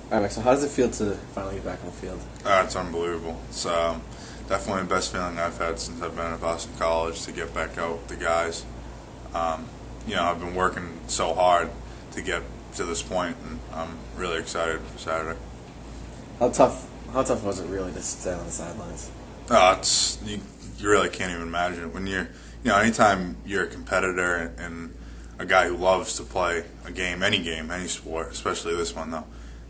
All right, Mike, so how does it feel to finally get back on the field? It's unbelievable. It's definitely the best feeling I've had since I've been at Boston College to get back out with the guys. I've been working so hard to get to this point, and I'm really excited for Saturday. How tough was it really to stay on the sidelines? You really can't even imagine it. When anytime you're a competitor and a guy who loves to play a game, any sport, especially this one though,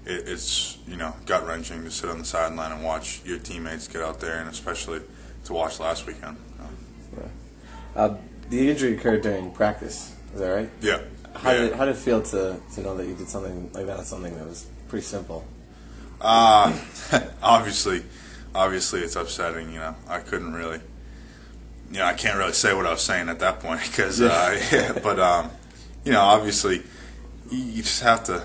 it's gut wrenching to sit on the sideline and watch your teammates get out there, and especially to watch last weekend. The injury occurred during practice. Is that right? Yeah. How did it feel to know that you did something like that? Something that was pretty simple. Obviously, it's upsetting. I couldn't really. I can't really say what I was saying at that point because, but obviously, you just have to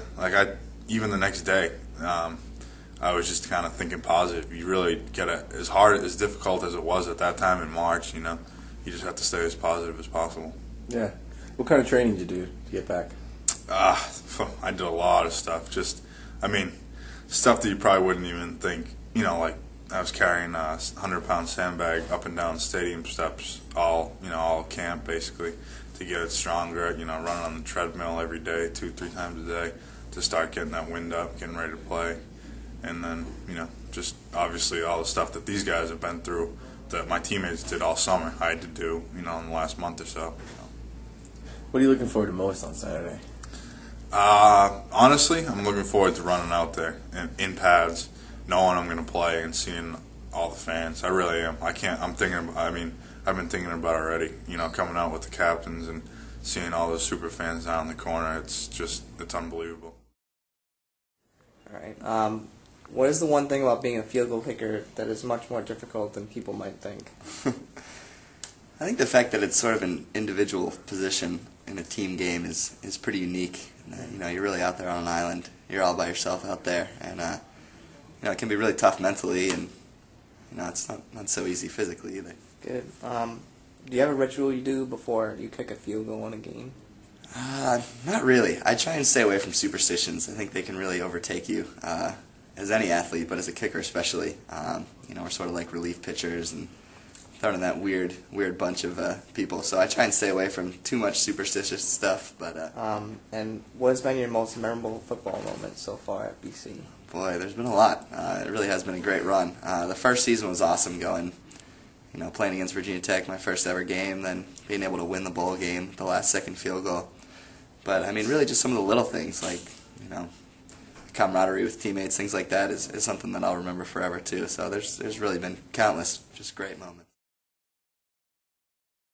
even the next day, I was just kind of thinking positive. You really get as difficult as it was at that time in March. You just have to stay as positive as possible. Yeah. What kind of training did you do to get back? I did a lot of stuff. Stuff that you probably wouldn't even think. Like I was carrying a 100-pound sandbag up and down stadium steps all camp basically to get it stronger. Running on the treadmill every day, 2-3 times a day to start getting that wind up, getting ready to play. And then, just obviously all the stuff that these guys have been through that my teammates did all summer, I had to do, in the last month or so. What are you looking forward to most on Saturday? Honestly, I'm looking forward to running out there in pads, knowing I'm going to play and seeing all the fans. I really am. I've been thinking about it already, coming out with the captains and seeing all those super fans down in the corner. It's unbelievable. All right. What is the one thing about being a field goal kicker that is much more difficult than people might think? I think the fact that it's sort of an individual position in a team game is pretty unique. You're really out there on an island. You're all by yourself out there, and it can be really tough mentally, and it's not so easy physically either. Good. Do you have a ritual you do before you kick a field goal in a game? Not really. I try and stay away from superstitions. I think they can really overtake you as any athlete, but as a kicker especially. We're sort of like relief pitchers and thrown in that weird bunch of people. So I try and stay away from too much superstitious stuff. But and what has been your most memorable football moment so far at BC? Boy, there's been a lot. It really has been a great run. The first season was awesome going. Playing against Virginia Tech, my first ever game, then being able to win the bowl game, the last second field goal. But really just some of the little things like, camaraderie with teammates, things like that is something that I'll remember forever too. So there's really been countless just great moments.